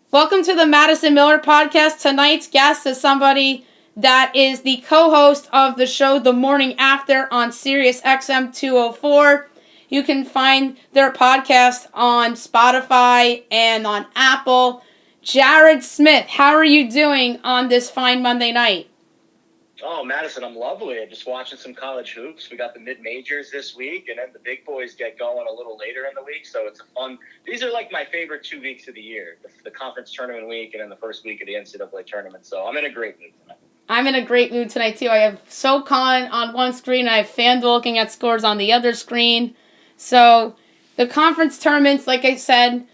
Welcome to the Madison Miller podcast. Tonight's guest is somebody that is the co-host of the show The Morning After on Sirius XM 204. You can find their podcast on Spotify and on Apple. Jared Smith, how are you doing on this fine Monday night? Oh, Madison, I'm lovely. I'm just watching some college hoops. We got the mid-majors this week, and then the big boys get going a little later in the week. So it's a fun. These are like my favorite 2 weeks of the year: the conference tournament week and then the first week of the NCAA tournament. So I'm in a great mood tonight. I'm in a great mood tonight too. I have SoCon on one screen. I have FanDuel looking at scores on the other screen. So the conference tournaments, like I said,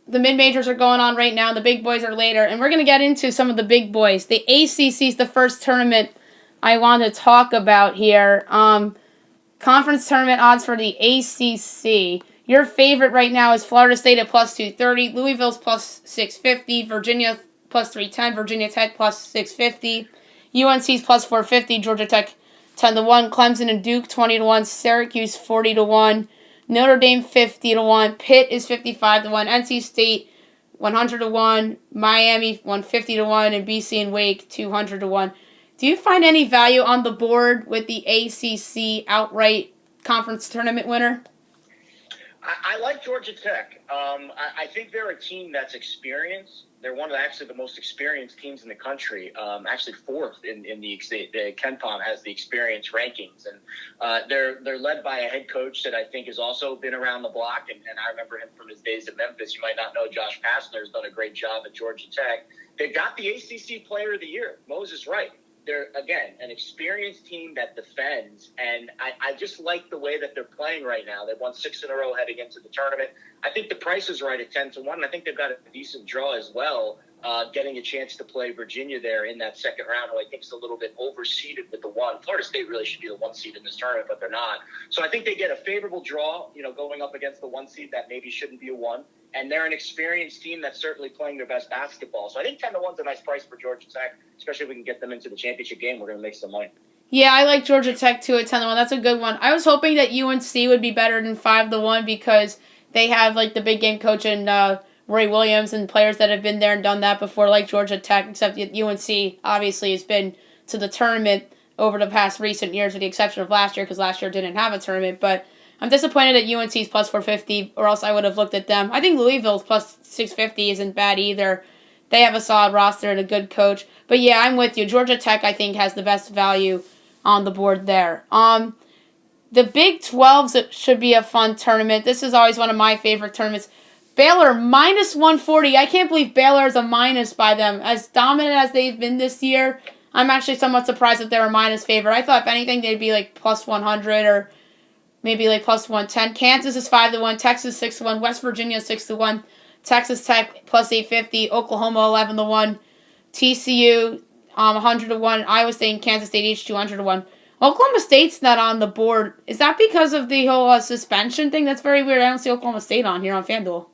the mid-majors are going on right now. The big boys are later. And we're going to get into some of the big boys. The ACC is the first tournament I want to talk about here. Conference tournament odds for the ACC. Your favorite right now is Florida State at plus 230. Louisville's plus 650. Virginia plus 310. Virginia Tech plus 650. UNC's plus 450. Georgia Tech 10-1. Clemson and Duke 20-1. Syracuse 40-1. Notre Dame 50-1. Pitt is 55-1. NC State 100-1. Miami 150-1. And BC and Wake 200-1. Do you find any value on the board with the ACC outright conference tournament winner? I like Georgia Tech. I think they're a team that's experienced. They're one of the most experienced teams in the country. Actually, fourth in the KenPom has the experience rankings, and they're led by a head coach that I think has also been around the block. And I remember him from his days at Memphis. You might not know Josh Pastner has done a great job at Georgia Tech. They got the ACC Player of the Year, Moses Wright. They're, again, an experienced team that defends, and I just like the way that they're playing right now. They've won 6 in a row heading into the tournament. I think the price is right at 10-1, and I think they've got a decent draw as well, getting a chance to play Virginia there in that second round, who I think is a little bit overseeded with the 1. Florida State really should be the 1 seed in this tournament, but they're not. So I think they get a favorable draw, going up against the 1 seed that maybe shouldn't be a 1. And they're an experienced team that's certainly playing their best basketball. So I think 10-1 is a nice price for Georgia Tech, especially if we can get them into the championship game. We're going to make some money. Yeah, I like Georgia Tech too at 10-1. That's a good one. I was hoping that UNC would be better than 5-1 because they have like the big game coach and Roy Williams and players that have been there and done that before, like Georgia Tech. Except UNC obviously has been to the tournament over the past recent years, with the exception of last year, because last year didn't have a tournament. But I'm disappointed at UNC's plus 450, or else I would have looked at them. I think Louisville's plus 650 isn't bad either. They have a solid roster and a good coach. But yeah, I'm with you. Georgia Tech, I think, has the best value on the board there. The Big 12s should be a fun tournament. This is always one of my favorite tournaments. Baylor, minus 140. I can't believe Baylor is a minus by them. As dominant as they've been this year, I'm actually somewhat surprised that they're a minus favorite. I thought, if anything, they'd be like plus 100 or maybe like plus 110. Kansas is 5-1. Texas 6-1. West Virginia 6-1. Texas Tech plus 850. Oklahoma 11-1. TCU 100-1. Iowa State and Kansas State each 200-1. Oklahoma State's not on the board. Is that because of the whole suspension thing? That's very weird. I don't see Oklahoma State on here on FanDuel.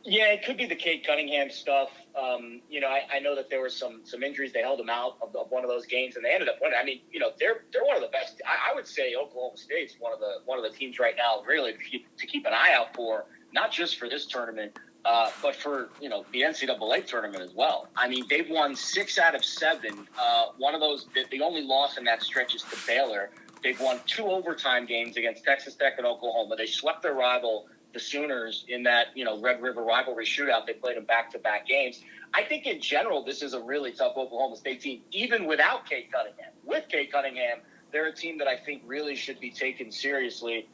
Yeah, it could be the Cade Cunningham stuff. I know that there were some injuries. They held them out of one of those games, and they ended up winning. I mean, they're one of the best. I would say Oklahoma State's one of the teams right now really to keep an eye out for, not just for this tournament, but for the NCAA tournament as well. I mean, they've won 6 out of 7. One of those, the only loss in that stretch is to Baylor. They've won 2 overtime games against Texas Tech and Oklahoma. They swept their rival, the Sooners, in that Red River rivalry shootout. They played them back-to-back games. I think in general this is a really tough Oklahoma State team, even without Cade Cunningham. With Cade Cunningham, they're a team that I think really should be taken seriously.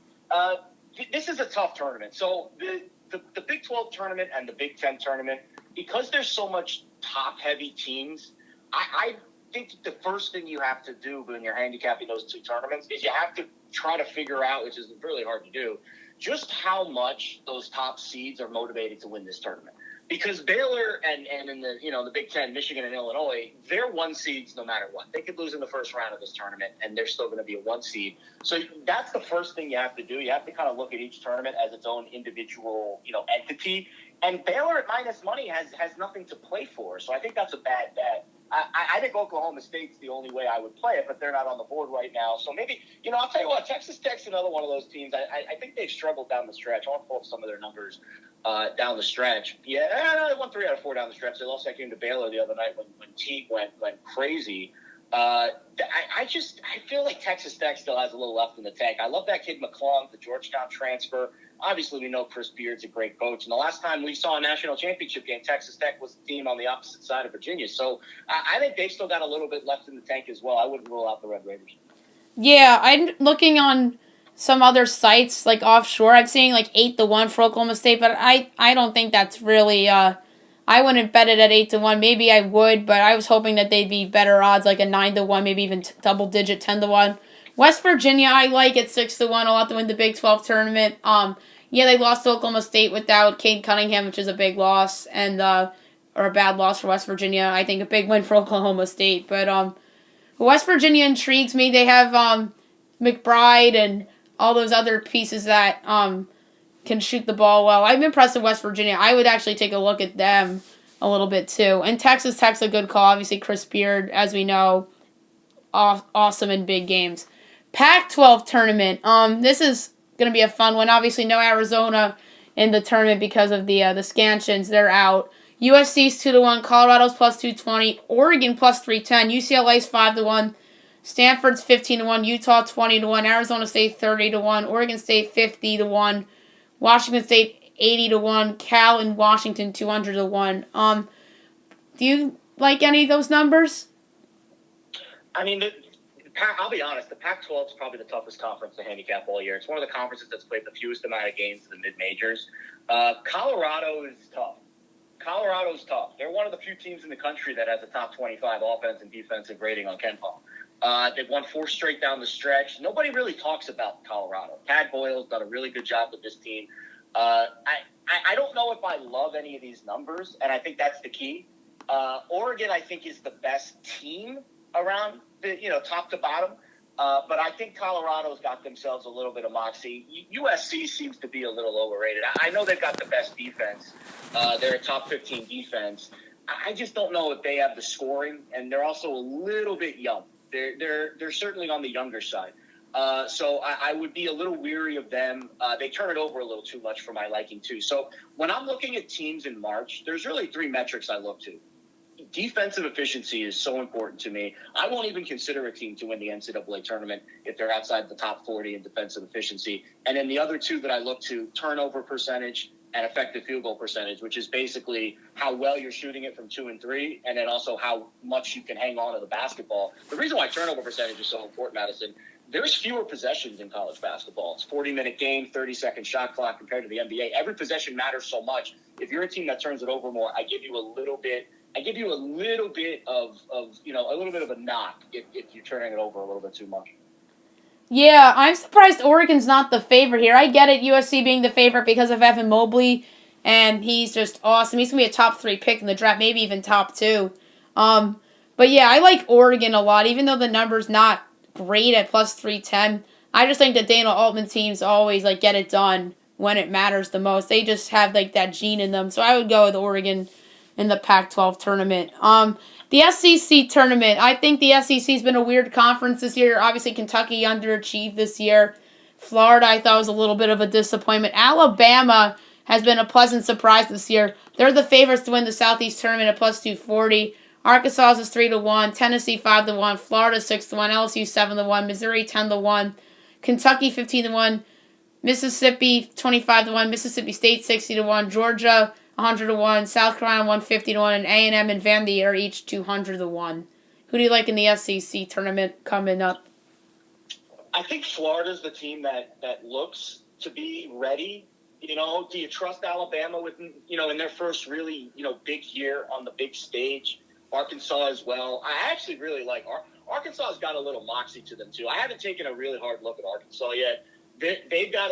This is a tough tournament. So the Big 12 tournament and the Big 10 tournament, because there's so much top-heavy teams, I think the first thing you have to do when you're handicapping those 2 tournaments is you have to try to figure out, which is really hard to do, just how much those top seeds are motivated to win this tournament. Because Baylor and in the Big Ten, Michigan and Illinois, they're 1 seeds no matter what. They could lose in the first round of this tournament, and they're still going to be a 1 seed. So that's the first thing you have to do. You have to kind of look at each tournament as its own individual, entity. And Baylor at minus money has nothing to play for, so I think that's a bad bet. I think Oklahoma State's the only way I would play it, but they're not on the board right now. So maybe, I'll tell you what, Texas Tech's another one of those teams. I think they've struggled down the stretch. I want to pull up some of their numbers down the stretch. Yeah, they won 3 out of 4 down the stretch. They lost that game to Baylor the other night when Teague went crazy. I feel like Texas Tech still has a little left in the tank. I love that kid McClung, the Georgetown transfer. Obviously, we know Chris Beard's a great coach. And the last time we saw a national championship game, Texas Tech was the team on the opposite side of Virginia. So I think they've still got a little bit left in the tank as well. I wouldn't rule out the Red Raiders. Yeah, I'm looking on some other sites, like offshore. I'm seeing like 8-1 for Oklahoma State, but I don't think that's really... I wouldn't bet it at 8-1. Maybe I would, but I was hoping that they'd be better odds, like a 9-1, maybe even double digit 10-1. West Virginia, I like at 6-1. I'll have to win the Big 12 tournament. Yeah, they lost to Oklahoma State without Cade Cunningham, which is a big loss, and or a bad loss for West Virginia. I think a big win for Oklahoma State, but West Virginia intrigues me. They have McBride and all those other pieces that can shoot the ball well. I'm impressed with West Virginia. I would actually take a look at them a little bit too. And Texas Tech's a good call. Obviously, Chris Beard, as we know, awesome in big games. Pac-12 tournament. This is going to be a fun one. Obviously, no Arizona in the tournament because of the Scansions. They're out. USC's 2-1. Colorado's plus 220. Oregon plus 310. UCLA's 5-1. Stanford's 15-1. Utah 20-1. Arizona State 30-1. Oregon State 50-1. Washington State 80-1. Cal and Washington 200-1. Do you like any of those numbers? I mean, I'll be honest. The Pac-12 is probably the toughest conference to handicap all year. It's one of the conferences that's played the fewest amount of games in the mid-majors. Colorado is tough. Colorado's tough. They're one of the few teams in the country that has a top 25 offense and defensive rating on KenPom. They've won 4 straight down the stretch. Nobody really talks about Colorado. Tad Boyle's done a really good job with this team. I don't know if I love any of these numbers, and I think that's the key. Oregon, I think, is the best team around the top to bottom. But I think Colorado's got themselves a little bit of moxie. USC seems to be a little overrated. I know they've got the best defense. They're a top 15 defense. I just don't know if they have the scoring, and they're also a little bit young. They're certainly on the younger side. So I would be a little weary of them. They turn it over a little too much for my liking, too. So when I'm looking at teams in March, there's really 3 metrics I look to. Defensive efficiency is so important to me. I won't even consider a team to win the NCAA tournament if they're outside the top 40 in defensive efficiency. And then the other 2 that I look to, turnover percentage and effective field goal percentage, which is basically how well you're shooting it from 2 and 3, and then also how much you can hang on to the basketball. The reason why turnover percentage is so important, Madison, there's fewer possessions in college basketball. It's 40-minute game, 30-second shot clock compared to the NBA. Every possession matters so much. If you're a team that turns it over more, I give you a little bit of a little bit of a knock if you're turning it over a little bit too much. Yeah, I'm surprised Oregon's not the favorite here. I get it, USC being the favorite because of Evan Mobley, and he's just awesome. He's going to be a top 3 pick in the draft, maybe even top 2. But yeah, I like Oregon a lot, even though the number's not great at plus 310. I just think the Dana Altman teams always get it done when it matters the most. They just have that gene in them. So I would go with Oregon in the Pac-12 tournament. The SEC tournament, I think the SEC's been a weird conference this year. Obviously, Kentucky underachieved this year. Florida, I thought, was a little bit of a disappointment. Alabama has been a pleasant surprise this year. They're the favorites to win the Southeast tournament at plus 240. Arkansas is 3-1. Tennessee 5-1. Florida 6-1. LSU 7-1. Missouri 10-1. Kentucky 15-1. Mississippi 25-1. Mississippi State 60-1. Georgia 100-1, South Carolina 150-1, and A&M and Vandy are each 200-1. Who do you like in the SEC tournament coming up? I think Florida's the team that looks to be ready. Do you trust Alabama with in their first really big year on the big stage? Arkansas as well. I actually really like Arkansas's got a little moxie to them too. I haven't taken a really hard look at Arkansas yet. They've got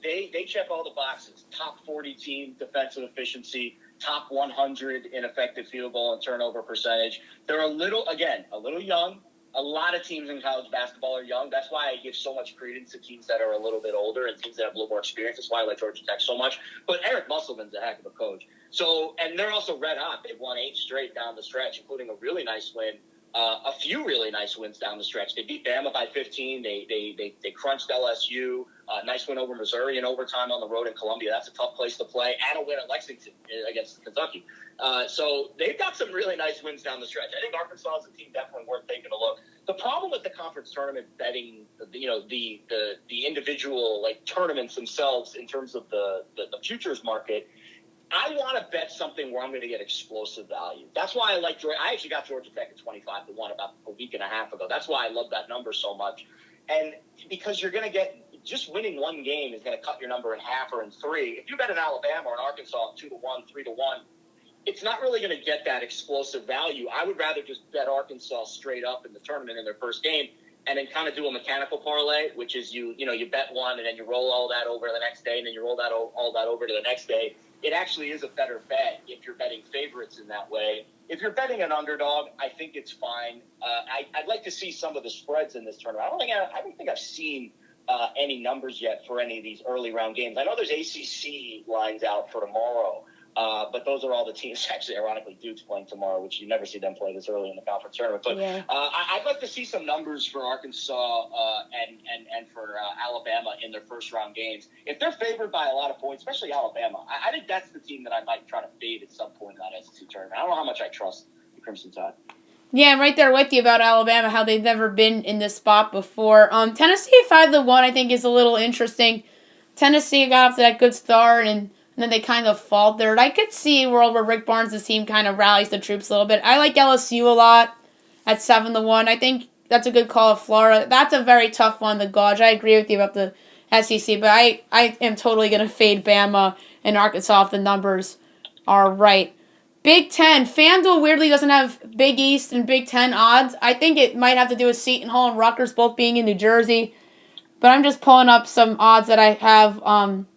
they check all the boxes. Top 40 team defensive efficiency, top 100 in effective field goal and turnover percentage. They're a little young, A lot of teams in college basketball are young. That's why I give so much credence to teams that are a little bit older and teams that have a little more experience. That's why I like Georgia Tech so much. But Eric Musselman's a heck of a coach. So, and they're also red hot. They've won 8 straight down the stretch, including a really nice win. A few really nice wins down the stretch. They beat Bama by 15. They crunched LSU. Nice win over Missouri in overtime on the road in Columbia. That's a tough place to play. And a win at Lexington against Kentucky. So they've got some really nice wins down the stretch. I think Arkansas is a team definitely worth taking a look. The problem with the conference tournament betting, the individual like tournaments themselves in terms of the futures market, I want to bet something where I'm going to get explosive value. That's why I like Georgia. I actually got Georgia Tech at 25-1 about a week and a half ago. That's why I love that number so much. And because you're going to get just winning one game is going to cut your number in half or in 3. If you bet in Alabama or in Arkansas 2-1, 3-1, it's not really going to get that explosive value. I would rather just bet Arkansas straight up in the tournament in their first game and then kind of do a mechanical parlay, which is you bet one and then you roll all that over the next day and then you roll that all that over to the next day. It actually is a better bet if you're betting favorites in that way. If you're betting an underdog, I think it's fine. I'd like to see some of the spreads in this tournament. I don't think I've seen any numbers yet for any of these early round games. I know there's ACC lines out for tomorrow. But those are all the teams, actually, ironically, Duke's playing tomorrow, which you never see them play this early in the conference tournament. But yeah. I'd like to see some numbers for Arkansas and for Alabama in their first-round games. If they're favored by a lot of points, especially Alabama, I think that's the team that I might try to fade at some point in that SEC tournament. I don't know how much I trust the Crimson Tide. Yeah, I'm right there with you about Alabama, how they've never been in this spot before. Tennessee at 5-1, I think, is a little interesting. Tennessee got off to that good start, and then they kind of faltered. I could see a world where Rick Barnes' team kind of rallies the troops a little bit. I like LSU a lot at 7-1. I think that's a good call of Florida. That's a very tough one to gauge. I agree with you about the SEC, but I am totally going to fade Bama and Arkansas if the numbers are right. Big Ten. FanDuel weirdly doesn't have Big East and Big Ten odds. I think it might have to do with Seton Hall and Rutgers both being in New Jersey. But I'm just pulling up some odds that I have on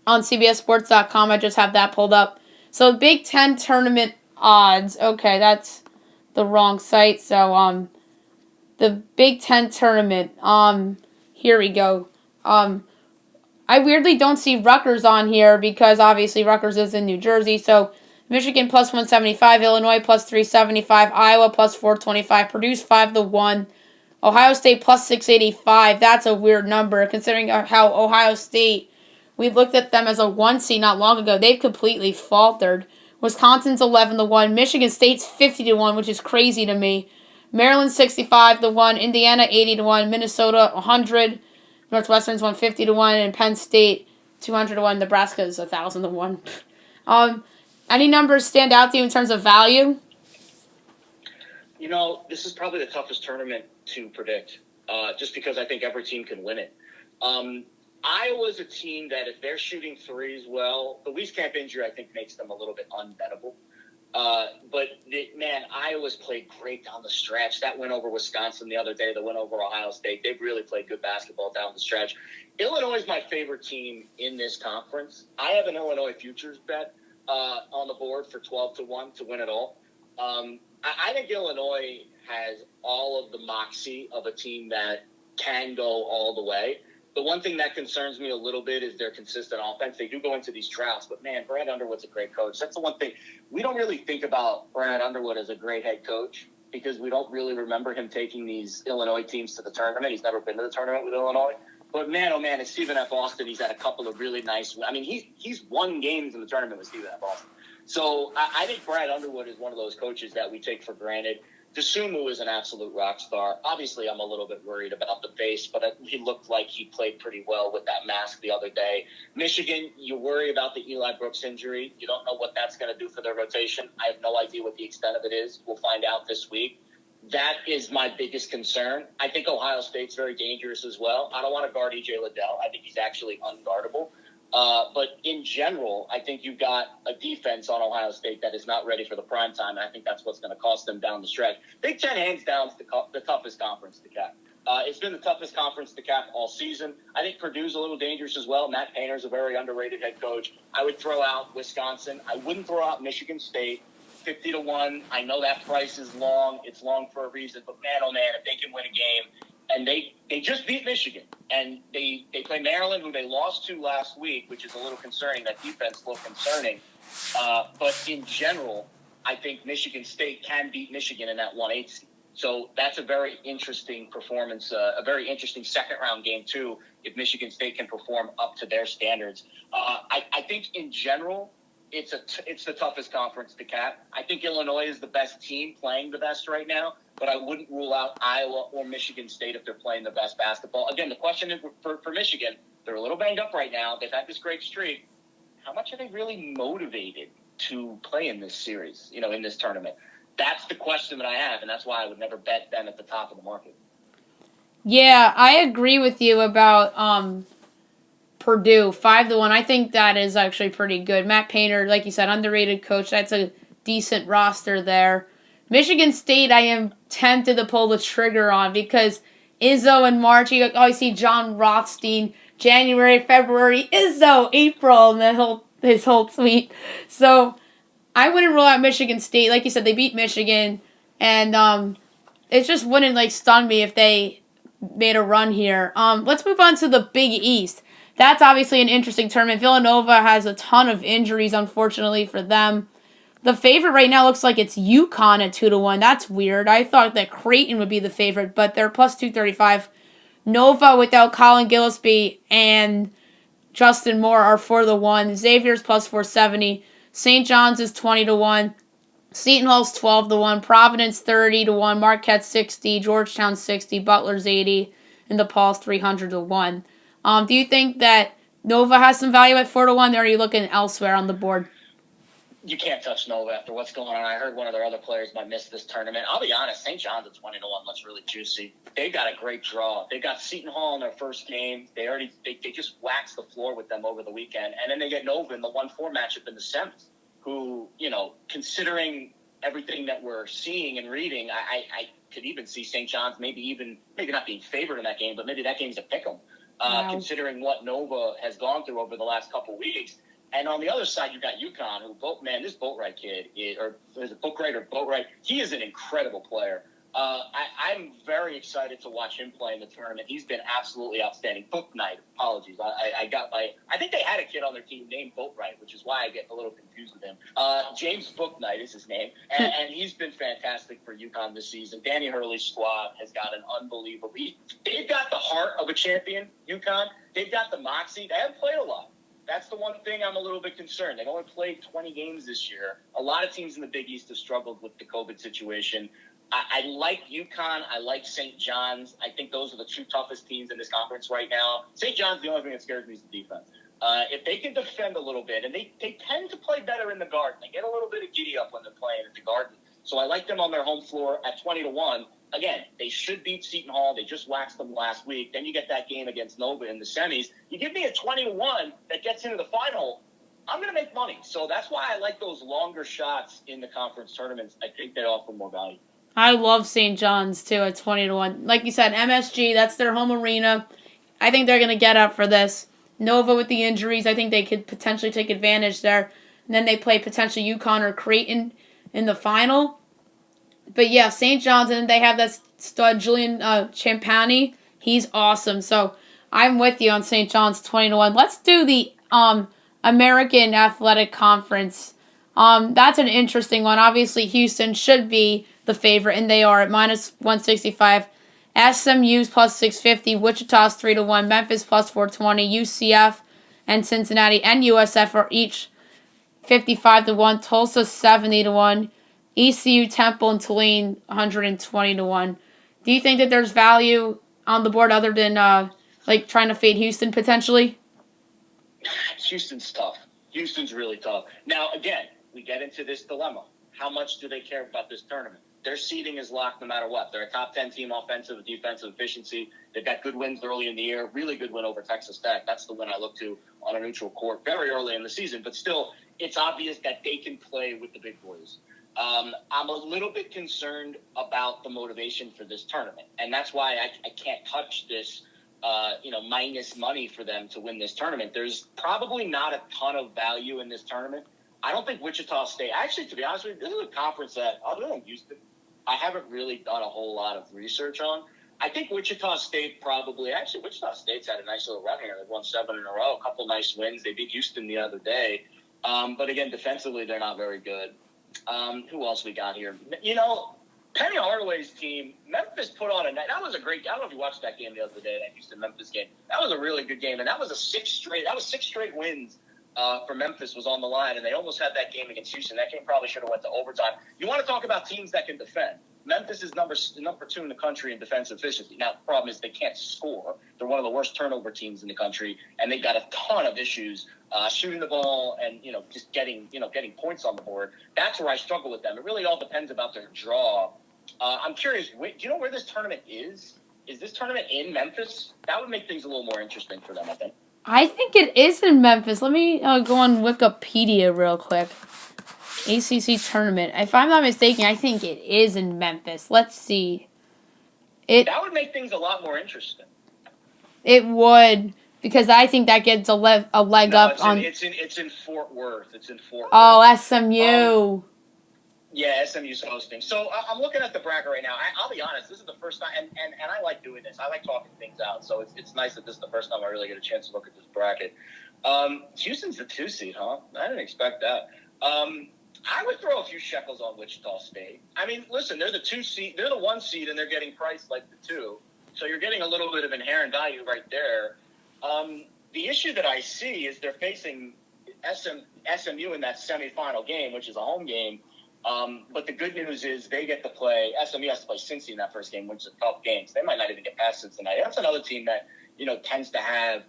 CBSSports.com. I just have that pulled up. So Big Ten tournament odds. Okay, that's the wrong site. So the Big Ten tournament. Here we go. I weirdly don't see Rutgers on here because obviously Rutgers is in New Jersey. So Michigan plus 175, Illinois plus 375, Iowa plus 425, Purdue's 5-1, Ohio State plus 685. That's a weird number considering how Ohio State, we looked at them as a 1 seed not long ago. They've completely faltered. Wisconsin's 11-1, Michigan State's 50-1, which is crazy to me. Maryland 65-1, Indiana 80-1, Minnesota 100, Northwestern's 150-1, and Penn State 200-1. Nebraska's 1,000-1. Any numbers stand out to you in terms of value? You know, this is probably the toughest tournament to predict, just because I think every team can win it. Iowa's a team that if they're shooting threes well, the Least Camp injury I think makes them a little bit unbettable. But Iowa's played great down the stretch. That win over Wisconsin the other day, the win over Ohio State, they've really played good basketball down the stretch. Illinois is my favorite team in this conference. I have an Illinois futures bet on the board for 12-1 to win it all. I think Illinois has all of the moxie of a team that can go all the way. The one thing that concerns me a little bit is their consistent offense. They do go into these droughts, but man, Brad Underwood's a great coach. That's the one thing. We don't really think about Brad Underwood as a great head coach because we don't really remember him taking these Illinois teams to the tournament. He's never been to the tournament with Illinois. But man, oh man, it's Stephen F. Austin. He's had a couple of really nice. I mean, he's won games in the tournament with Stephen F. Austin. So I think Brad Underwood is one of those coaches that we take for granted. DeSumo is an absolute rock star. Obviously, I'm a little bit worried about the base, but he looked like he played pretty well with that mask the other day. Michigan, you worry about the Eli Brooks injury. You don't know what that's going to do for their rotation. I have no idea what the extent of it is. We'll find out this week. That is my biggest concern. I think Ohio State's very dangerous as well. I don't want to guard E.J. Liddell. I think he's actually unguardable. But in general, I think you've got a defense on Ohio State that is not ready for the prime time, and I think that's what's going to cost them down the stretch. Big Ten, hands down, is the toughest conference to cap. It's been the toughest conference to cap all season. I think Purdue's a little dangerous as well. Matt Painter's a very underrated head coach. I would throw out Wisconsin. I wouldn't throw out Michigan State. 50-1. I know that price is long. It's long for a reason. But, man, oh, man, if they can win a game. And they just beat Michigan. And they play Maryland, who they lost to last week, which is a little concerning. That defense a little concerning. But in general, I think Michigan State can beat Michigan in that 1-8 seed. So that's a very interesting performance, a very interesting second-round game, too, if Michigan State can perform up to their standards. I think in general, it's the toughest conference to cap. I think Illinois is the best team playing the best right now, but I wouldn't rule out Iowa or Michigan State if they're playing the best basketball. Again, the question is for Michigan, they're a little banged up right now. They've had this great streak. How much are they really motivated to play in this series, in this tournament? That's the question that I have, and that's why I would never bet them at the top of the market. Yeah, I agree with you about Purdue, 5-1. I think that is actually pretty good. Matt Painter, like you said, underrated coach. That's a decent roster there. Michigan State, I am tempted to pull the trigger on because Izzo in March, you always see John Rothstein, January, February, Izzo, April, and then his whole tweet. So I wouldn't rule out Michigan State. Like you said, they beat Michigan, and it just wouldn't stun me if they made a run here. Let's move on to the Big East. That's obviously an interesting tournament. Villanova has a ton of injuries, unfortunately, for them. The favorite right now looks like it's UConn at 2-1. That's weird. I thought that Creighton would be the favorite, but they're plus 235. Nova without Colin Gillespie and Justin Moore are 4-1. Xavier's plus 470. St. John's is 20-1. Seton Hall's 12-1. Providence 30-1. Marquette 60. Georgetown 60. Butler's 80. And DePaul's 300-1. Do you think that Nova has some value at 4-1, or are you looking elsewhere on the board? You can't touch Nova after what's going on. I heard one of their other players might miss this tournament. I'll be honest, St. John's at 20-1 looks really juicy. They've got a great draw. They got Seton Hall in their first game. They just waxed the floor with them over the weekend. And then they get Nova in the 1-4 matchup in the semis, who, considering everything that we're seeing and reading, I could even see St. John's maybe not being favored in that game, but maybe that game's a pick'em. Wow. Considering what Nova has gone through over the last couple of weeks. And on the other side, you've got UConn, who, this Boatwright kid, is it Boatwright or Boatwright? He is an incredible player. I'm very excited to watch him play in the tournament. He's been absolutely outstanding. Booknight, apologies. I think they had a kid on their team named Boatwright, which is why I get a little confused with him. James Booknight is his name, and he's been fantastic for UConn this season. Danny Hurley's squad has got an unbelievable. They've got the heart of a champion, UConn. They've got the moxie. They haven't played a lot. That's the one thing I'm a little bit concerned. They've only played 20 games this year. A lot of teams in the Big East have struggled with the COVID situation. I like UConn. I like St. John's. I think those are the two toughest teams in this conference right now. St. John's, the only thing that scares me is the defense. If they can defend a little bit, and they tend to play better in the Garden. They get a little bit of giddy up when they're playing at the Garden. So I like them on their home floor at 20-1. Again, they should beat Seton Hall. They just waxed them last week. Then you get that game against Nova in the semis. You give me a 20-1 that gets into the final, I'm going to make money. So that's why I like those longer shots in the conference tournaments. I think they offer more value. I love St. John's, too, at 20-1. Like you said, MSG, that's their home arena. I think they're going to get up for this. Nova with the injuries, I think they could potentially take advantage there. And then they play potentially UConn or Creighton in the final. But yeah, St. John's, and they have that stud Julian Champagny. He's awesome. So I'm with you on St. John's 20-1. Let's do the American Athletic Conference. That's an interesting one. Obviously, Houston should be the favorite, and they are at minus 165. SMU's plus 650. Wichita's 3-1. Memphis plus 420. UCF and Cincinnati and USF are each 55-1. Tulsa 70-1. ECU, Temple, and Tulane 120-1. Do you think that there's value on the board other than trying to fade Houston potentially? Houston's tough. Houston's really tough. Now, again, we get into this dilemma. How much do they care about this tournament? Their seeding is locked no matter what. They're a top 10 team offensive and defensive efficiency. They've got good wins early in the year. Really good win over Texas Tech. That's the win I look to on a neutral court very early in the season. But still, it's obvious that they can play with the big boys. I'm a little bit concerned about the motivation for this tournament. And that's why I can't touch this, minus money for them to win this tournament. There's probably not a ton of value in this tournament. I don't think Wichita State. Actually, to be honest with you, this is a conference that, other than Houston, I haven't really done a whole lot of research on. I think Wichita State probably. Actually, Wichita State's had a nice little run here. They've won 7 in a row, a couple nice wins. They beat Houston the other day. But again, defensively, they're not very good. Who else we got here? Penny Hardaway's team, Memphis put on that was a great. I don't know if you watched that game the other day, that Houston-Memphis game. That was a really good game, and that was 6 straight wins for Memphis was on the line, and they almost had that game against Houston. That game probably should have went to overtime. You want to talk about teams that can defend. Memphis is number 2 in the country in defensive efficiency. Now, the problem is they can't score. They're one of the worst turnover teams in the country, and they've got a ton of issues shooting the ball and just getting points on the board. That's where I struggle with them. It really all depends about their draw. I'm curious, do you know where this tournament is? Is this tournament in Memphis? That would make things a little more interesting for them, I think. I think it is in Memphis. Let me go on Wikipedia real quick. ACC tournament. If I'm not mistaken, I think it is in Memphis. Let's see. That would make things a lot more interesting. It would, because I think that gets a leg up on. It's in Fort Worth. It's in Fort Worth. Oh, SMU. Yeah, SMU's hosting. So I'm looking at the bracket right now. I'll be honest, this is the first time, and I like doing this. I like talking things out. So it's nice that this is the first time I really get a chance to look at this bracket. Houston's the 2 seed, huh? I didn't expect that. I would throw a few shekels on Wichita State. I mean, listen, they're the 2 seed. They're the 1 seed, and they're getting priced like the 2. So you're getting a little bit of inherent value right there. The issue that I see is they're facing SMU in that semifinal game, which is a home game. But the good news is they get to play. SMU has to play Cincy in that first game, which is a tough game. So they might not even get past Cincinnati. That's another team that tends to have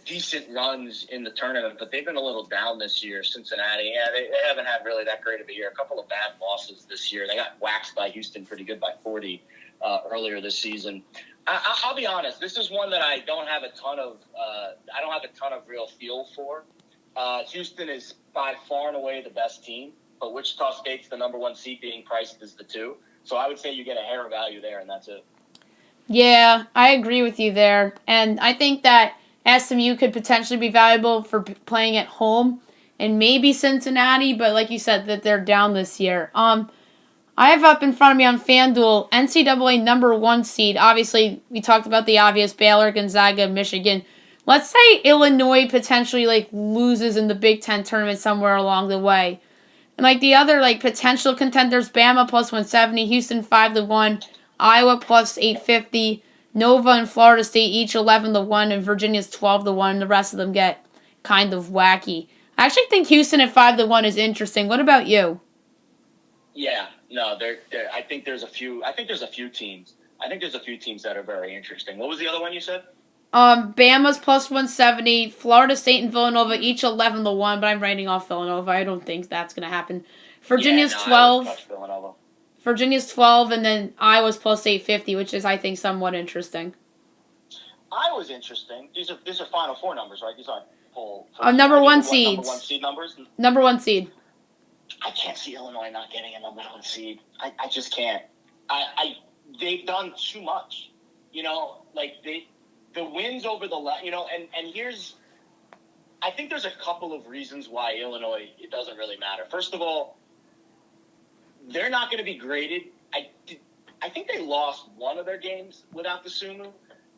decent runs in the tournament, but they've been a little down this year. Cincinnati, they haven't had really that great of a year. A couple of bad losses this year. They got waxed by Houston pretty good by 40 earlier this season. I'll be honest. This is one that I don't have a ton of. I don't have a ton of real feel for. Houston is by far and away the best team. But Wichita State's the number 1 seed, being priced as the 2. So I would say you get a hair of value there, and that's it. Yeah, I agree with you there. And I think that SMU could potentially be valuable for playing at home, and maybe Cincinnati, but like you said, that they're down this year. I have up in front of me on FanDuel, NCAA number 1 seed. Obviously, we talked about the obvious, Baylor, Gonzaga, Michigan. Let's say Illinois potentially loses in the Big Ten tournament somewhere along the way. And the other potential contenders, Bama plus 170, Houston 5-1, Iowa plus 850, Nova and Florida State each 11-1, and Virginia's 12-1. The rest of them get kind of wacky. I actually think Houston at 5-1 is interesting. What about you? Yeah, no, I think there's a few. I think there's a few teams. I think there's a few teams that are very interesting. What was the other one you said? Bama's plus 170, Florida State and Villanova each 11-1, but I'm writing off Villanova. I don't think that's going to happen. Virginia's 12. Virginia's 12, and then Iowa's plus 850, which is, I think, somewhat interesting. Iowa's interesting. These are Final Four numbers, right? These aren't full. Number 1 seeds. Number 1 seed numbers? Number 1 seed. I can't see Illinois not getting a number 1 seed. I just can't. They've done too much. The wins over and here's, I think there's a couple of reasons why Illinois, it doesn't really matter. First of all, they're not going to be graded. I think they lost one of their games without the Sumu.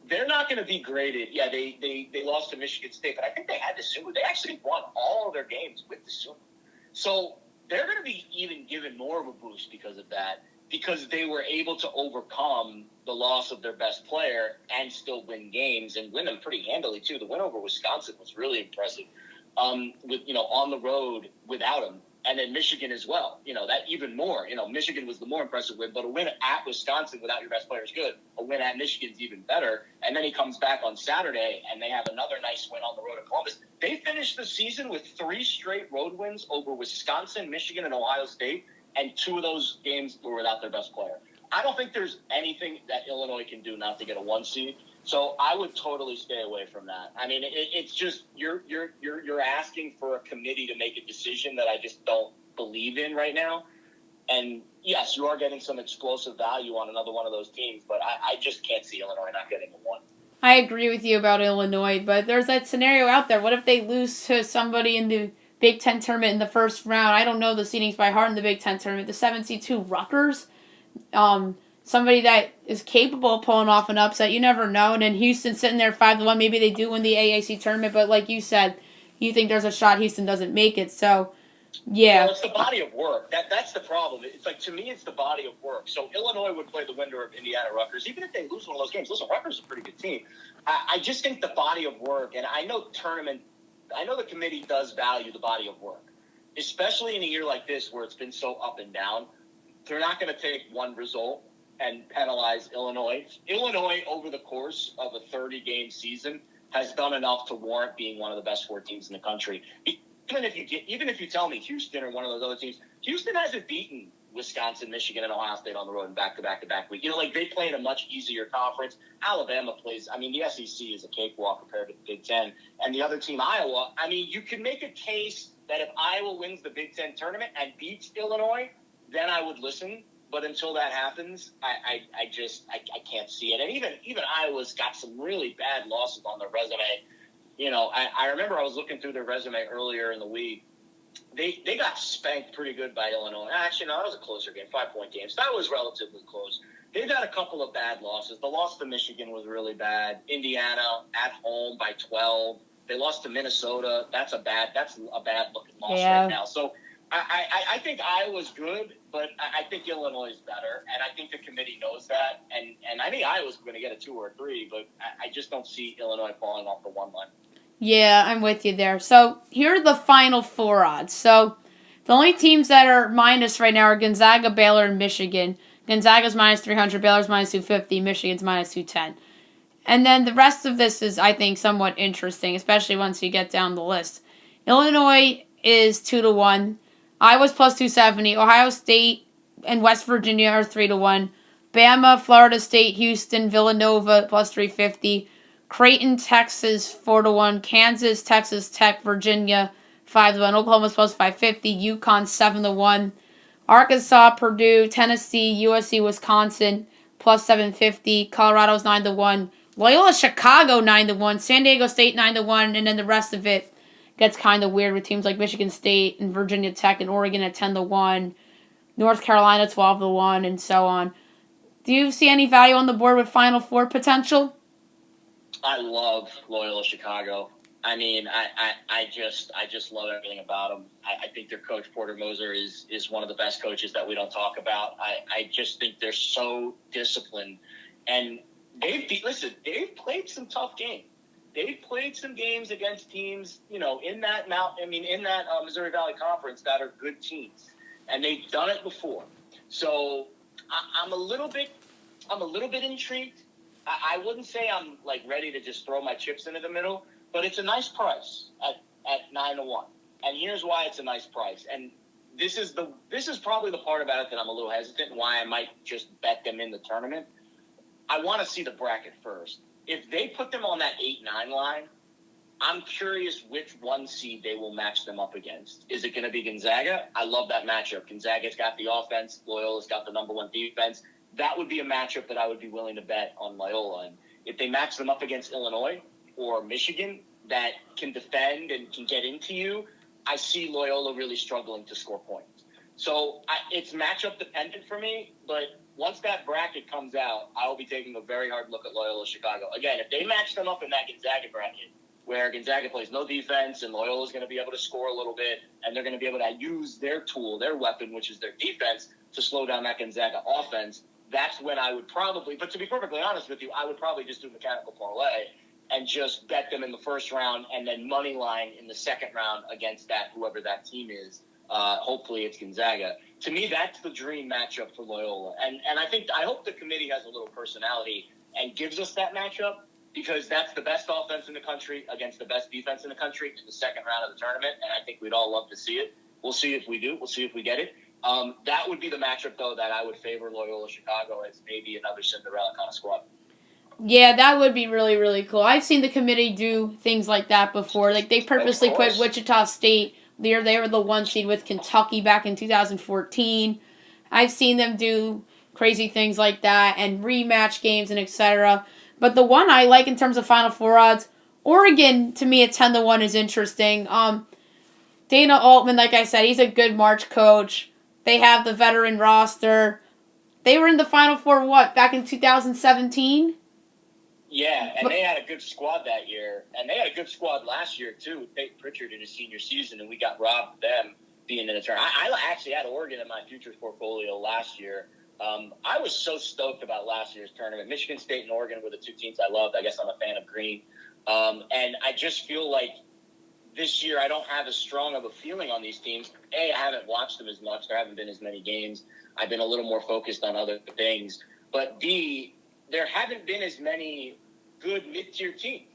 They're not going to be graded. Yeah, they lost to Michigan State, but I think they had the Sumu. They actually won all of their games with the Sumu. So they're going to be even given more of a boost because of that, because they were able to overcome the loss of their best player and still win games and win them pretty handily too. The win over Wisconsin was really impressive. With on the road without him, and then Michigan as well. That even more. Michigan was the more impressive win, but a win at Wisconsin without your best player is good. A win at Michigan's even better. And then he comes back on Saturday, and they have another nice win on the road at Columbus. They finished the season with 3 straight road wins over Wisconsin, Michigan, and Ohio State. And 2 of those games were without their best player. I don't think there's anything that Illinois can do not to get a 1 seed. So I would totally stay away from that. I mean, it's just you're asking for a committee to make a decision that I just don't believe in right now. And yes, you are getting some explosive value on another one of those teams, but I just can't see Illinois not getting a 1. I agree with you about Illinois, but there's that scenario out there. What if they lose to somebody in the Big Ten tournament in the first round. I don't know the seedings by heart in the Big Ten tournament. The 7-2 Rutgers. Somebody that is capable of pulling off an upset. You never know. And then Houston sitting there 5-1. Maybe they do win the AAC tournament, but like you said, you think there's a shot Houston doesn't make it. So, yeah. Well, it's the body of work. That's the problem. It's like, to me, it's the body of work. So Illinois would play the winner of Indiana Rutgers, even if they lose one of those games. Listen, Rutgers is a pretty good team. I just think the body of work, and I know the committee does value the body of work, especially in a year like this where it's been so up and down. They're not going to take one result and penalize Illinois. Illinois, over the course of a 30-game season, has done enough to warrant being one of the best 4 teams in the country. Even if you tell me Houston or one of those other teams, Houston hasn't beaten Wisconsin, Michigan, and Ohio State on the road in back-to-back week. They play in a much easier conference. Alabama plays. The SEC is a cakewalk compared to the Big Ten. And the other team, Iowa, you can make a case that if Iowa wins the Big Ten tournament and beats Illinois, then I would listen. But until that happens, I can't see it. And even Iowa's got some really bad losses on their resume. I remember I was looking through their resume earlier in the week. They got spanked pretty good by Illinois. Actually, no, that was a closer game, 5-point game. So that was relatively close. They've had a couple of bad losses. The loss to Michigan was really bad. Indiana at home by 12. They lost to Minnesota. That's a bad looking loss right now. So I think Iowa's good, but I think Illinois is better, and I think the committee knows that. And I think Iowa's going to get a 2 or a 3, but I just don't see Illinois falling off the 1 line. Yeah, I'm with you there. So here are the Final Four odds. So the only teams that are minus right now are Gonzaga, Baylor, and Michigan. Gonzaga's minus 300, Baylor's minus 250, Michigan's minus 210. And then the rest of this is, I think, somewhat interesting, especially once you get down the list. Illinois is 2-1. Iowa's plus 270. Ohio State and West Virginia are 3-1. Bama, Florida State, Houston, Villanova plus 350. Creighton, Texas 4-1. Kansas, Texas Tech, Virginia 5-1. Oklahoma's plus 550. UConn 7-1. Arkansas, Purdue, Tennessee, USC, Wisconsin plus 750. Colorado's 9-1. Loyola Chicago 9-1. San Diego State 9-1, and then the rest of it gets kind of weird with teams like Michigan State and Virginia Tech and Oregon at 10-1, North Carolina 12-1, and so on. Do you see any value on the board with Final Four potential? I love Loyola Chicago. I just love everything about them. I think their coach Porter Moser is one of the best coaches that we don't talk about. I just think they're so disciplined, and they've played some tough games. They've played some games against teams, in that Missouri Valley Conference that are good teams, and they've done it before. So I'm a little bit intrigued. I wouldn't say I'm ready to just throw my chips into the middle, but it's a nice price at 9-1. And here's why it's a nice price. And this is probably the part about it that I'm a little hesitant and why I might just bet them in the tournament. I want to see the bracket first. If they put them on that 8-9 line, I'm curious which 1 seed they will match them up against. Is it going to be Gonzaga? I love that matchup. Gonzaga's got the offense. Loyola's got the number 1 defense. That would be a matchup that I would be willing to bet on Loyola. And if they match them up against Illinois or Michigan that can defend and can get into you, I see Loyola really struggling to score points. So it's matchup dependent for me, but once that bracket comes out, I will be taking a very hard look at Loyola Chicago. Again, if they match them up in that Gonzaga bracket, where Gonzaga plays no defense and Loyola's going to be able to score a little bit, and they're going to be able to use their tool, their weapon, which is their defense, to slow down that Gonzaga offense, that's when I would probably, but to be perfectly honest with you, I would probably just do mechanical parlay and just bet them in the first round and then money line in the second round against that, whoever that team is. Hopefully it's Gonzaga. To me, that's the dream matchup for Loyola. And I hope the committee has a little personality and gives us that matchup, because that's the best offense in the country against the best defense in the country in the second round of the tournament. And I think we'd all love to see it. We'll see if we do. We'll see if we get it. That would be the matchup, though, that I would favor Loyola Chicago as maybe another Cinderella kind of squad. Yeah, that would be really, really cool. I've seen the committee do things like that before. They purposely put Wichita State. They were the 1 seed with Kentucky back in 2014. I've seen them do crazy things like that and rematch games and etc. But the one I like in terms of Final Four odds, Oregon, to me at 10-1 is interesting. Dana Altman, like I said, he's a good March coach. They have the veteran roster. They were in the Final Four, back in 2017? Yeah, and they had a good squad that year. And they had a good squad last year, too, with Peyton Pritchard in his senior season, and we got robbed of them being in the tournament. I actually had Oregon in my futures portfolio last year. I was so stoked about last year's tournament. Michigan State and Oregon were the two teams I loved. I guess I'm a fan of green. And I just feel like this year I don't have as strong of a feeling on these teams. A, I haven't watched them as much. There haven't been as many games. I've been a little more focused on other things. But B, there haven't been as many good mid-tier teams.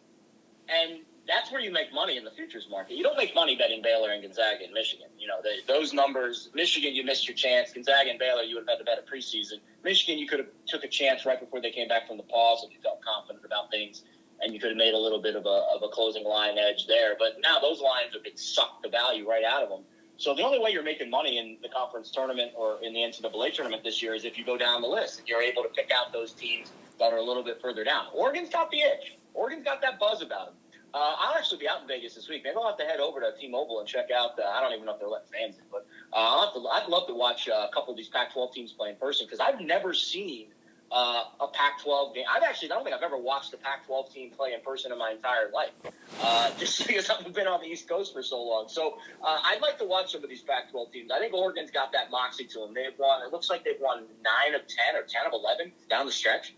And that's where you make money in the futures market. You don't make money betting Baylor and Gonzaga and Michigan. You know, those numbers, Michigan, you missed your chance. Gonzaga and Baylor, you would have had to bet a preseason. Michigan, you could have took a chance right before they came back from the pause if you felt confident about things, and you could have made a little bit of a closing line edge there. But now those lines have been sucked the value right out of them. So the only way you're making money in the conference tournament or in the NCAA tournament this year is if you go down the list and you're able to pick out those teams that are a little bit further down. Oregon's got the edge. Oregon's got that buzz about them. I'll actually be out in Vegas this week. Maybe I'll have to head over to T-Mobile and check out. I don't even know if they're letting fans in, but I'd love to watch a couple of these Pac-12 teams play in person because I've never seen a Pac-12 game. I don't think I've ever watched a Pac-12 team play in person in my entire life, just because I've been on the East Coast for so long. So I'd like to watch some of these Pac-12 teams. I think Oregon's got that moxie to them. They've won. It looks like they've won 9 of 10 or 10 of 11 down the stretch.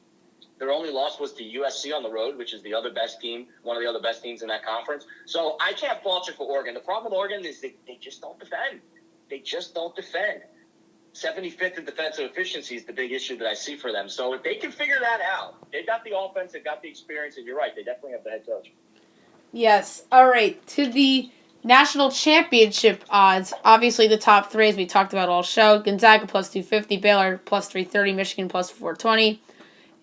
Their only loss was to USC on the road, which is the other best team, one of the other best teams in that conference. So I can't fault you for Oregon. The problem with Oregon is they just don't defend. They just don't defend. 75th in defensive efficiency is the big issue that I see for them. So if they can figure that out, they've got the offense, they've got the experience, and you're right, they definitely have the head coach. Yes. All right. To the national championship odds, obviously the top three, as we talked about all show, Gonzaga plus 250, Baylor plus 330, Michigan plus 420.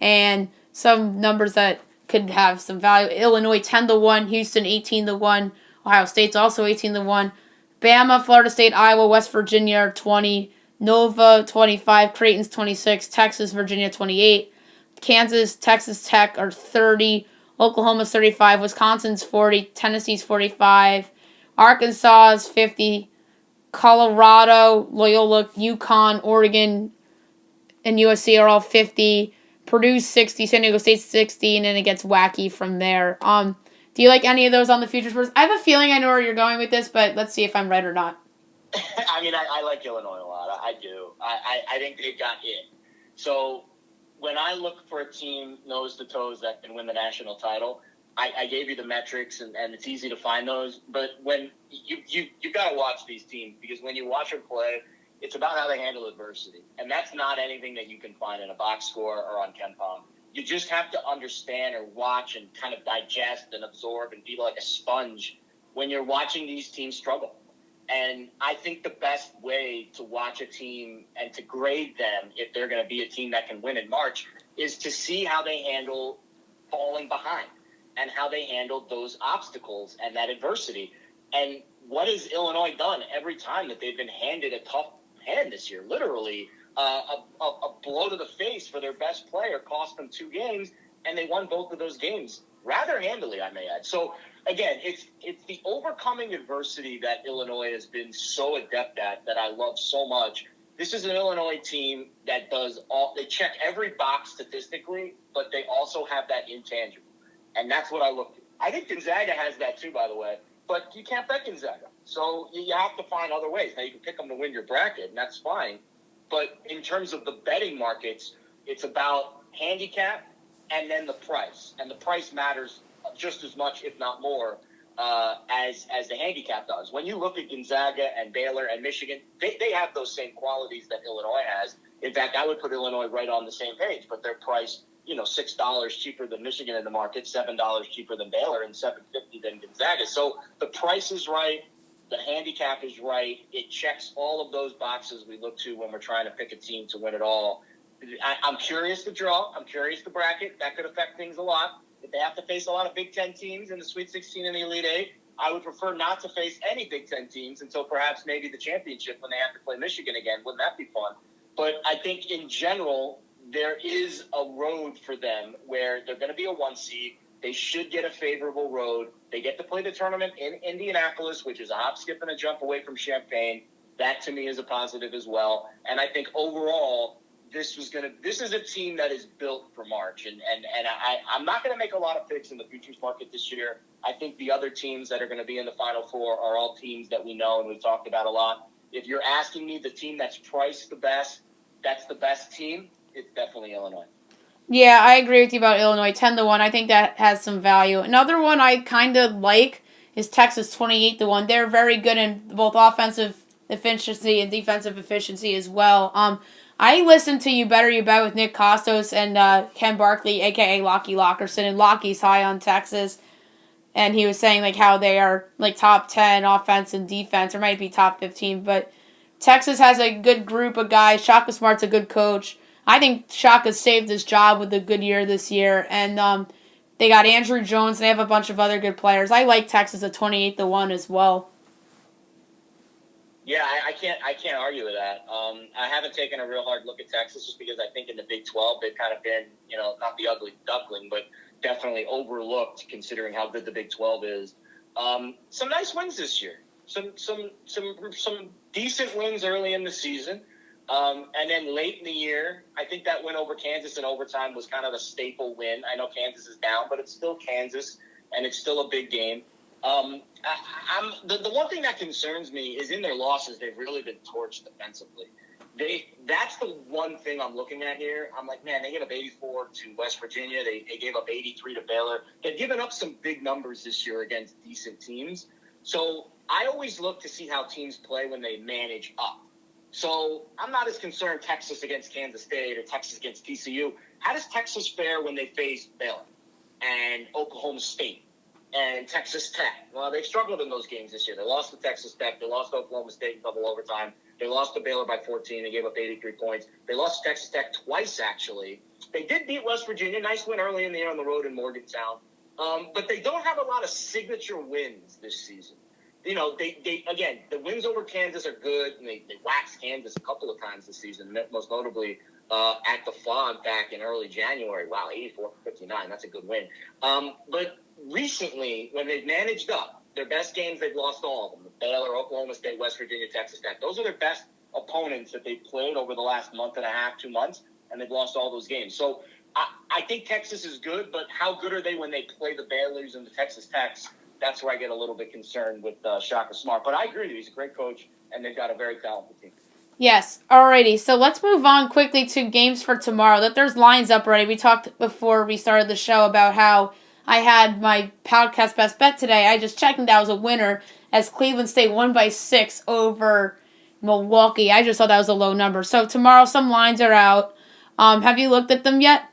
And some numbers that could have some value. Illinois 10-1, Houston 18-1, Ohio State's also 18-1. Bama, Florida State, Iowa, West Virginia are 20, Nova 25, Creighton's 26, Texas, Virginia 28, Kansas, Texas Tech are 30, Oklahoma's 35, Wisconsin's 40, Tennessee's 45, Arkansas is 50, Colorado, Loyola, UConn, Oregon, and USC are all 50. Purdue's 60, San Diego State's 60, and then it gets wacky from there. Do you like any of those on the futures boards? I have a feeling I know where you're going with this, but let's see if I'm right or not. I mean, I like Illinois a lot. I do. I think they've got it. So when I look for a team nose to toes that can win the national title, I gave you the metrics, and it's easy to find those. But when you got to watch these teams, because when you watch them play, it's about how they handle adversity. And that's not anything that you can find in a box score or on KenPom. You just have to understand or watch and kind of digest and absorb and be like a sponge when you're watching these teams struggle. And I think the best way to watch a team and to grade them, if they're going to be a team that can win in March, is to see how they handle falling behind and how they handle those obstacles and that adversity. And what has Illinois done every time that they've been handed a tough hand this year? Literally, a blow to the face for their best player cost them 2 games, and they won both of those games rather handily, I may add. So, again, it's the overcoming adversity that Illinois has been so adept at that I love so much. This is an Illinois team that they check every box statistically, but they also have that intangible. And that's what I look at. I think Gonzaga has that too, by the way, but you can't bet Gonzaga. So you have to find other ways. Now, you can pick them to win your bracket, and that's fine. But in terms of the betting markets, it's about handicap and then the price. And the price matters just as much, if not more, as the handicap does. When you look at Gonzaga and Baylor and Michigan, they have those same qualities that Illinois has. In fact, I would put Illinois right on the same page, but they're priced, $6 cheaper than Michigan in the market, $7 cheaper than Baylor, and $7.50 than Gonzaga. So the price is right. The handicap is right. It checks all of those boxes we look to when we're trying to pick a team to win it all. I'm curious to draw. I'm curious to bracket. That could affect things a lot. If they have to face a lot of Big Ten teams in the Sweet 16 and the Elite Eight, I would prefer not to face any Big Ten teams until perhaps maybe the championship when they have to play Michigan again. Wouldn't that be fun? But I think in general, there is a road for them where they're going to be a 1 seed. They should get a favorable road. They get to play the tournament in Indianapolis, which is a hop, skip, and a jump away from Champaign. That, to me, is a positive as well. And I think overall, this is a team that is built for March. And I'm not going to make a lot of picks in the futures market this year. I think the other teams that are going to be in the Final Four are all teams that we know and we've talked about a lot. If you're asking me the team that's priced the best, that's the best team, it's definitely Illinois. Yeah, I agree with you about Illinois, 10-1. I think that has some value. Another one I kind of like is Texas, 28-1. They're very good in both offensive efficiency and defensive efficiency as well. I listened to You Better You Bet with Nick Costos and Ken Barkley, a.k.a. Lockie Lockerson, and Lockie's high on Texas. And he was saying like how they are like top 10 offense and defense, or might be top 15. But Texas has a good group of guys. Shaka Smart's a good coach. I think Shaka saved his job with a good year this year. And they got Andrew Jones. And they have a bunch of other good players. I like Texas at 28-1 as well. Yeah, I can't argue with that. I haven't taken a real hard look at Texas just because I think in the Big 12 they've kind of been, not the ugly duckling, but definitely overlooked considering how good the Big 12 is. Some nice wins this year. Some decent wins early in the season. And then late in the year, I think that win over Kansas in overtime was kind of a staple win. I know Kansas is down, but it's still Kansas, and it's still a big game. The one thing that concerns me is in their losses, they've really been torched defensively. That's the one thing I'm looking at here. I'm like, man, they gave up 84 to West Virginia. They gave up 83 to Baylor. They've given up some big numbers this year against decent teams. So I always look to see how teams play when they manage up. So I'm not as concerned Texas against Kansas State or Texas against TCU. How does Texas fare when they face Baylor and Oklahoma State and Texas Tech? Well, they've struggled in those games this year. They lost to Texas Tech. They lost to Oklahoma State in double overtime. They lost to Baylor by 14. They gave up 83 points. They lost to Texas Tech twice, actually. They did beat West Virginia. Nice win early in the year on the road in Morgantown. But they don't have a lot of signature wins this season. They again, the wins over Kansas are good, and they waxed Kansas a couple of times this season, most notably at the Fog back in early January. Wow, 84-59, that's a good win. But recently, when they've managed up, their best games, they've lost all of them. Baylor, Oklahoma State, West Virginia, Texas Tech. Those are their best opponents that they've played over the last month and a half, 2 months, and they've lost all those games. So I think Texas is good, but how good are they when they play the Baylors and the Texas Techs? That's where I get a little bit concerned with Shaka Smart. But I agree with you. He's a great coach, and they've got a very talented team. Yes. Alrighty. So let's move on quickly to games for tomorrow. That there's lines up already. We talked before we started the show about how I had my podcast best bet today. I just checked and that was a winner as Cleveland State won by 6 over Milwaukee. I just thought that was a low number. So tomorrow some lines are out. Have you looked at them yet?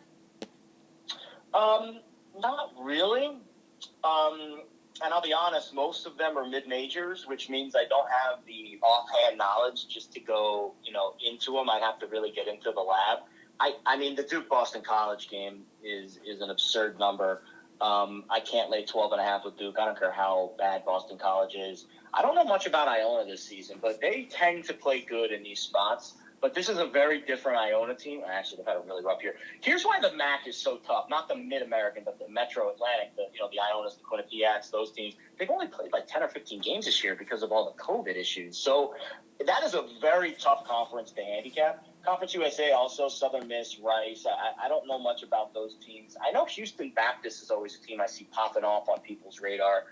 Not really. And I'll be honest, most of them are mid-majors, which means I don't have the offhand knowledge just to go, into them. I'd have to really get into the lab. I mean, the Duke-Boston College game is an absurd number. I can't lay 12.5 with Duke. I don't care how bad Boston College is. I don't know much about Iona this season, but they tend to play good in these spots. But this is a very different Iona team. Actually, they've had a really rough year. Here's why the MAC is so tough. Not the Mid-American, but the Metro Atlantic, the Ionas, the Quinnipiacs, those teams. They've only played like 10 or 15 games this year because of all the COVID issues. So that is a very tough conference to handicap. Conference USA also, Southern Miss, Rice. I don't know much about those teams. I know Houston Baptist is always a team I see popping off on people's radar.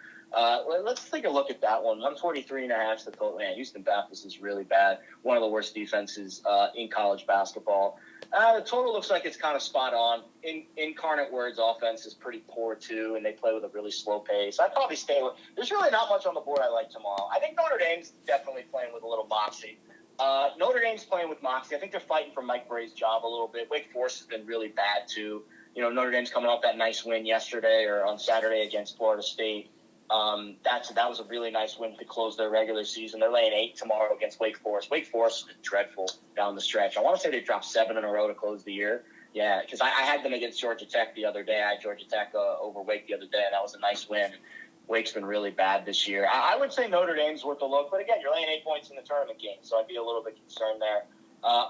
Let's take a look at that one. 143.5 is the total. Man, Houston Baptist is really bad. One of the worst defenses in college basketball. The total looks like it's kind of spot on. Incarnate Word's offense is pretty poor, too, and they play with a really slow pace. I'd probably stay with – there's really not much on the board I like tomorrow. I think Notre Dame's definitely playing with a little moxie. Notre Dame's playing with moxie. I think they're fighting for Mike Bray's job a little bit. Wake Forest has been really bad, too. Notre Dame's coming off that nice win yesterday or on Saturday against Florida State. That was a really nice win to close their regular season. They're laying 8 tomorrow against Wake Forest. Wake Forest is dreadful down the stretch. I want to say they dropped 7 in a row to close the year. Yeah, because I had them against Georgia Tech the other day. I had Georgia Tech over Wake the other day, and that was a nice win. Wake's been really bad this year. I would say Notre Dame's worth a look, but again, you're laying 8 points in the tournament game, so I'd be a little bit concerned there.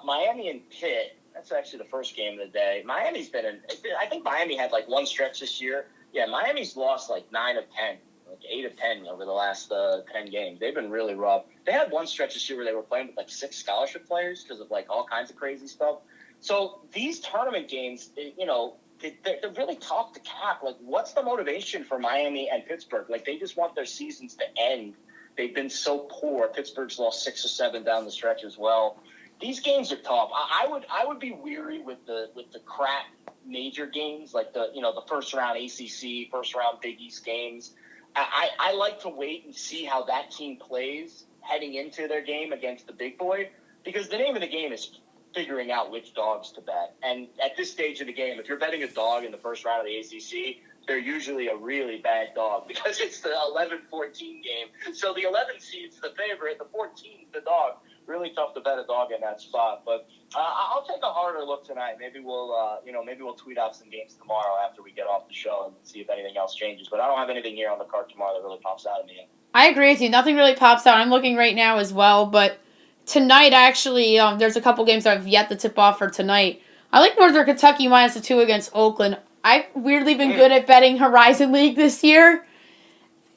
Miami and Pitt, that's actually the first game of the day. I think Miami had like one stretch this year Yeah, Miami's lost like 9 of 10, like 8 of 10 over the last 10 games. They've been really rough. They had one stretch this year where they were playing with like 6 scholarship players because of like all kinds of crazy stuff. So these tournament games, they're really tough to cap. Like, what's the motivation for Miami and Pittsburgh? Like, they just want their seasons to end. They've been so poor. Pittsburgh's lost 6 or 7 down the stretch as well. These games are tough. I would be weary with the crap major games, like the first round ACC, first round Big East games. I like to wait and see how that team plays heading into their game against the big boy, because the name of the game is figuring out which dogs to bet. And at this stage of the game, if you're betting a dog in the first round of the ACC, they're usually a really bad dog because it's the 11-14 game. So the 11 seed's the favorite, the 14's the dog. Really tough to bet a dog in that spot. But I'll take a harder look tonight. Maybe we'll tweet out some games tomorrow after we get off the show and see if anything else changes. But I don't have anything here on the card tomorrow that really pops out at me. I agree with you. Nothing really pops out. I'm looking right now as well, but tonight actually, there's a couple games that I've yet to tip off for tonight. I like Northern Kentucky minus the 2 against Oakland. I've weirdly been good at betting Horizon League this year,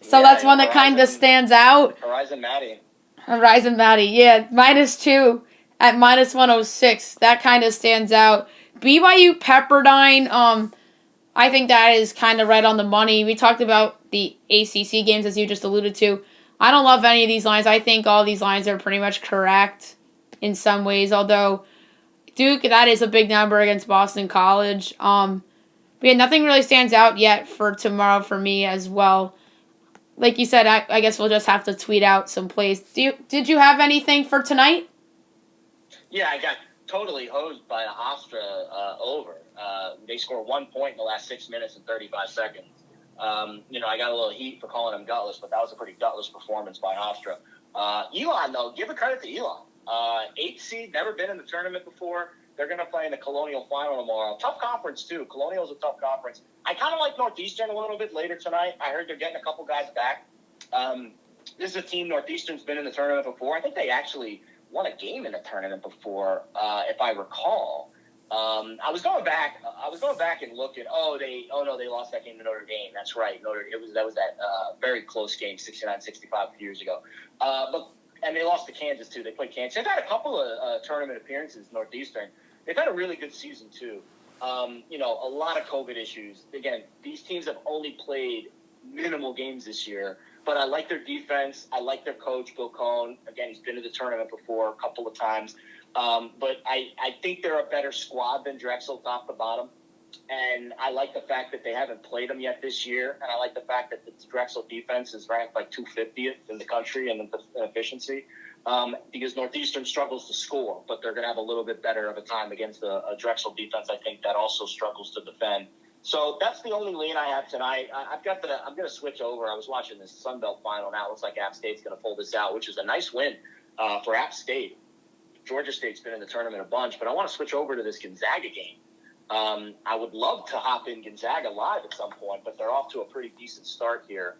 so that's one that kind of stands out. Horizon Maddie, yeah, minus 2 at minus 106. That kind of stands out. BYU Pepperdine, I think that is kind of right on the money. We talked about the ACC games, as you just alluded to. I don't love any of these lines. I think all these lines are pretty much correct in some ways, although Duke, that is a big number against Boston College. But yeah, nothing really stands out yet for tomorrow for me as well. Like you said, I guess we'll just have to tweet out some plays. Did you have anything for tonight? Yeah, I got totally hosed by the Hofstra over. They scored 1 point in the last 6 minutes and 35 seconds. I got a little heat for calling them gutless, but that was a pretty gutless performance by Hofstra. Elon, though, give a credit to Elon. 8th seed, never been in the tournament before. They're going to play in the Colonial Final tomorrow. Tough conference, too. Colonial's a tough conference. I kind of like Northeastern a little bit later tonight. I heard they're getting a couple guys back. This is a team Northeastern's been in the tournament before. I think they actually won a game in the tournament before, if I recall. I was going back and looking. They lost that game to Notre Dame. That's right. That was that very close game, 69-65 a few years ago. And they lost to Kansas too. They played Kansas. They've had a couple of tournament appearances, Northeastern. They've had a really good season too. A lot of COVID issues. Again, these teams have only played minimal games this year. But I like their defense. I like their coach, Bill Cohn. Again, he's been to the tournament before a couple of times. But I think they're a better squad than Drexel top to bottom. And I like the fact that they haven't played them yet this year. And I like the fact that the Drexel defense is ranked like 250th in the country in efficiency. Because Northeastern struggles to score, but they're going to have a little bit better of a time against a Drexel defense, I think, that also struggles to defend. So that's the only lean I have tonight. I'm going to switch over. I was watching this Sun Belt final now. It looks like App State's going to pull this out, which is a nice win for App State. Georgia State's been in the tournament a bunch, but I want to switch over to this Gonzaga game. I would love to hop in Gonzaga live at some point, but they're off to a pretty decent start here.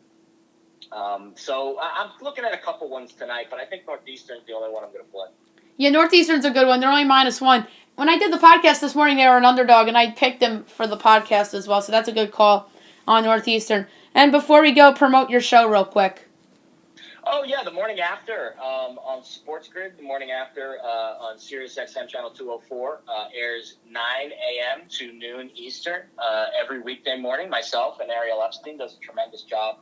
So I'm looking at a couple ones tonight, but I think Northeastern's the only one I'm going to play. Yeah, Northeastern's a good one. They're only -1. When I did the podcast this morning, they were an underdog, and I picked them for the podcast as well, so that's a good call on Northeastern. And before we go, promote your show real quick. Oh, yeah, the morning after on Sports Grid, the morning after on Sirius XM Channel 204 airs 9 a.m. to noon Eastern every weekday morning. Myself and Ariel Epstein does a tremendous job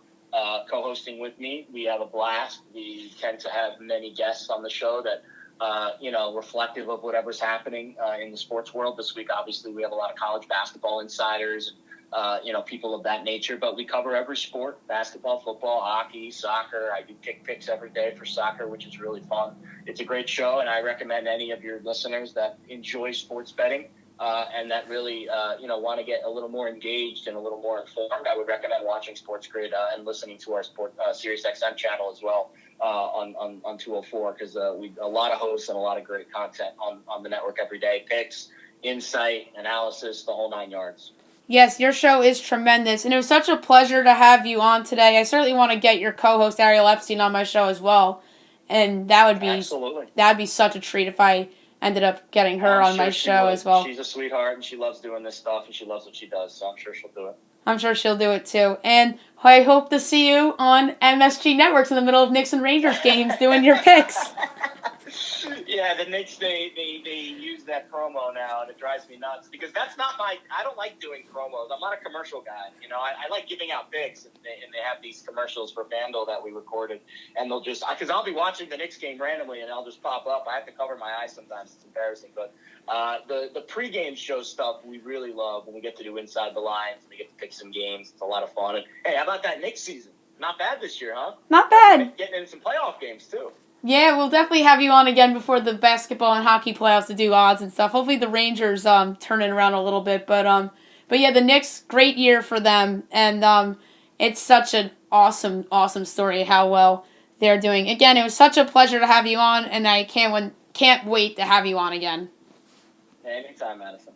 co-hosting with me. We have a blast. We tend to have many guests on the show that, reflective of whatever's happening in the sports world. This week, obviously, we have a lot of college basketball insiders, people of that nature. But we cover every sport: basketball, football, hockey, soccer. I do kick picks every day for soccer, which is really fun. It's a great show, and I recommend any of your listeners that enjoy sports betting and that really, want to get a little more engaged and a little more informed. I would recommend watching Sports Grid and listening to our Sirius XM channel as well on 204, because we a lot of hosts and a lot of great content on the network every day. Picks, insight, analysis, the whole 9 yards. Yes, your show is tremendous, and it was such a pleasure to have you on today. I certainly want to get your co-host Ariel Epstein on my show as well, and that would be such a treat if I ended up getting her on my show as well. She's a sweetheart, and she loves doing this stuff, and she loves what she does, so I'm sure she'll do it. I'm sure she'll do it too. And I hope to see you on MSG Networks in the middle of Knicks and Rangers games doing your picks. Yeah, the Knicks, they use that promo now, and it drives me nuts because that's not I don't like doing promos. I'm not a commercial guy. You know, I like giving out picks, and they have these commercials for FanDuel that we recorded, and they'll just, because I'll be watching the Knicks game randomly, and I'll just pop up. I have to cover my eyes sometimes. It's embarrassing. But the pregame show stuff we really love when we get to do Inside the Lines, and we get to pick some games. It's a lot of fun. And, hey, how about that Knicks season? Not bad this year, huh? Not bad. Getting in some playoff games, too. Yeah, we'll definitely have you on again before the basketball and hockey playoffs to do odds and stuff. Hopefully the Rangers turn it around a little bit, but yeah, the Knicks, great year for them, and it's such an awesome story how well they're doing. Again, it was such a pleasure to have you on, and I can't wait to have you on again. Anytime, Madison.